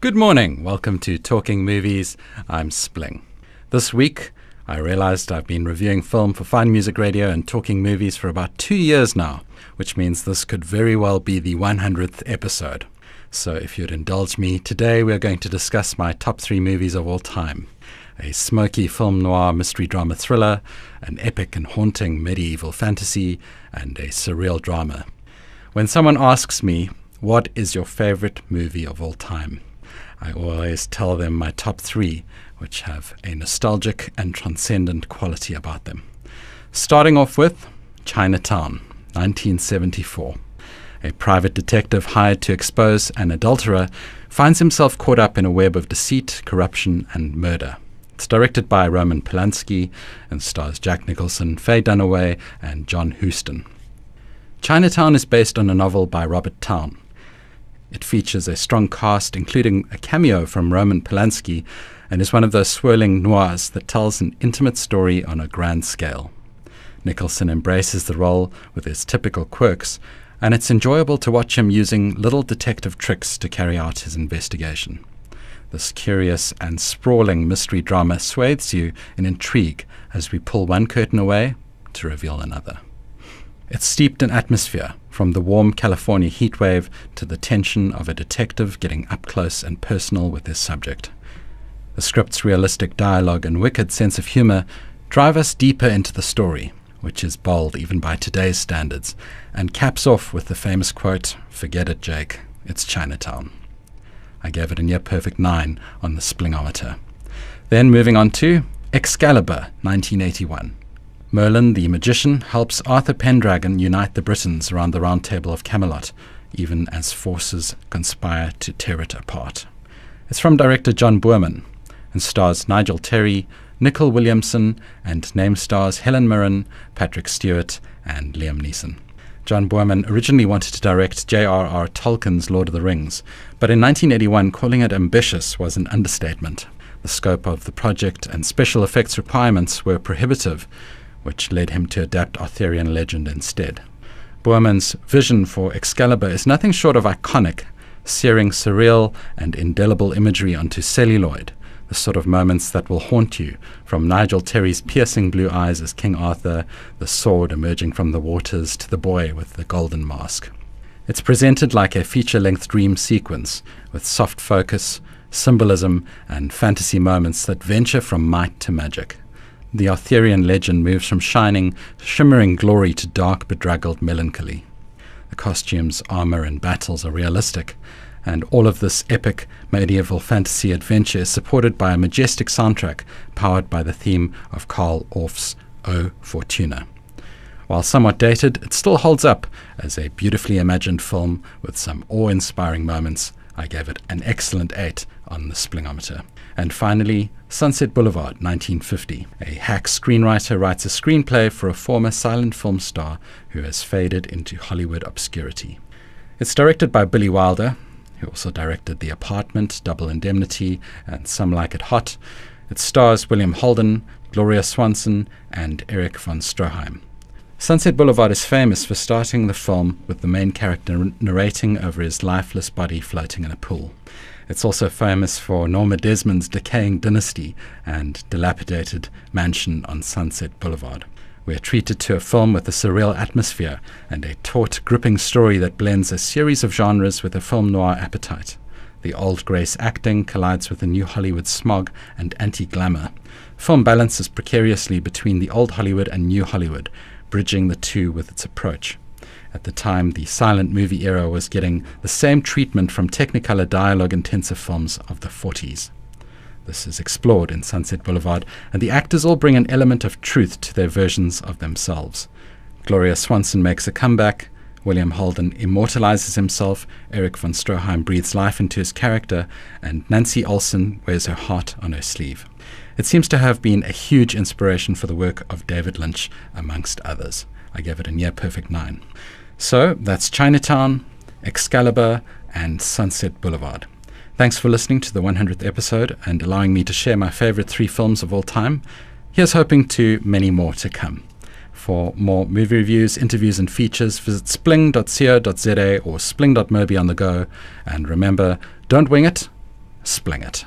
Good morning. Welcome to Talking Movies. I'm Spling. This week, I realized I've been reviewing film for Fine Music Radio and talking movies for about 2 years now, which means this could very well be the 100th episode. So if you'd indulge me, today we're going to discuss my top 3 movies of all time. A smoky film noir mystery drama thriller, an epic and haunting medieval fantasy, and a surreal drama. When someone asks me, what is your favorite movie of all time? I always tell them my top 3, which have a nostalgic and transcendent quality about them. Starting off with Chinatown, 1974. A private detective hired to expose an adulterer finds himself caught up in a web of deceit, corruption, and murder. It's directed by Roman Polanski and stars Jack Nicholson, Faye Dunaway, and John Huston. Chinatown is based on a novel by Robert Towne. It features a strong cast, including a cameo from Roman Polanski, and is one of those swirling noirs that tells an intimate story on a grand scale. Nicholson embraces the role with his typical quirks, and it's enjoyable to watch him using little detective tricks to carry out his investigation. This curious and sprawling mystery drama swathes you in intrigue as we pull one curtain away to reveal another. It's steeped in atmosphere, from the warm California heatwave to the tension of a detective getting up close and personal with his subject. The script's realistic dialogue and wicked sense of humor drive us deeper into the story, which is bold even by today's standards, and caps off with the famous quote, "Forget it, Jake, it's Chinatown." I gave it a near-perfect 9 on the Splingometer. Then moving on to Excalibur, 1981. Merlin the magician helps Arthur Pendragon unite the Britons around the Round Table of Camelot, even as forces conspire to tear it apart. It's from director John Boorman and stars Nigel Terry, Nicol Williamson, and name stars Helen Mirren, Patrick Stewart, and Liam Neeson. John Boorman originally wanted to direct J.R.R. Tolkien's Lord of the Rings, but in 1981 calling it ambitious was an understatement. The scope of the project and special effects requirements were prohibitive, which led him to adapt Arthurian legend instead. Boorman's vision for Excalibur is nothing short of iconic, searing surreal and indelible imagery onto celluloid, the sort of moments that will haunt you, from Nigel Terry's piercing blue eyes as King Arthur, the sword emerging from the waters, to the boy with the golden mask. It's presented like a feature-length dream sequence, with soft focus, symbolism, and fantasy moments that venture from might to magic. The Arthurian legend moves from shining, shimmering glory to dark, bedraggled melancholy. The costumes, armor, and battles are realistic, and all of this epic medieval fantasy adventure is supported by a majestic soundtrack powered by the theme of Carl Orff's O Fortuna. While somewhat dated, it still holds up as a beautifully imagined film with some awe-inspiring moments. I gave it an excellent 8 on the Splingometer. And finally, Sunset Boulevard, 1950. A hack screenwriter writes a screenplay for a former silent film star who has faded into Hollywood obscurity. It's directed by Billy Wilder, who also directed The Apartment, Double Indemnity, and Some Like It Hot. It stars William Holden, Gloria Swanson, and Erich von Stroheim. Sunset Boulevard is famous for starting the film with the main character narrating over his lifeless body floating in a pool. It's also famous for Norma Desmond's decaying dynasty and dilapidated mansion on Sunset Boulevard. We are treated to a film with a surreal atmosphere and a taut, gripping story that blends a series of genres with a film noir appetite. The old grace acting collides with the new Hollywood smog and anti-glamour. Film balances precariously between the old Hollywood and new Hollywood, bridging the two with its approach. At the time, the silent movie era was getting the same treatment from Technicolor dialogue-intensive films of the 40s. This is explored in Sunset Boulevard, and the actors all bring an element of truth to their versions of themselves. Gloria Swanson makes a comeback, William Holden immortalizes himself, Erich von Stroheim breathes life into his character, and Nancy Olsen wears her heart on her sleeve. It seems to have been a huge inspiration for the work of David Lynch, amongst others. I gave it a near-perfect 9. So that's Chinatown, Excalibur, and Sunset Boulevard. Thanks for listening to the 100th episode and allowing me to share my favorite 3 films of all time. Here's hoping to many more to come. For more movie reviews, interviews, and features, visit spling.co.za or spling.mobi on the go. And remember, don't wing it, Spling it.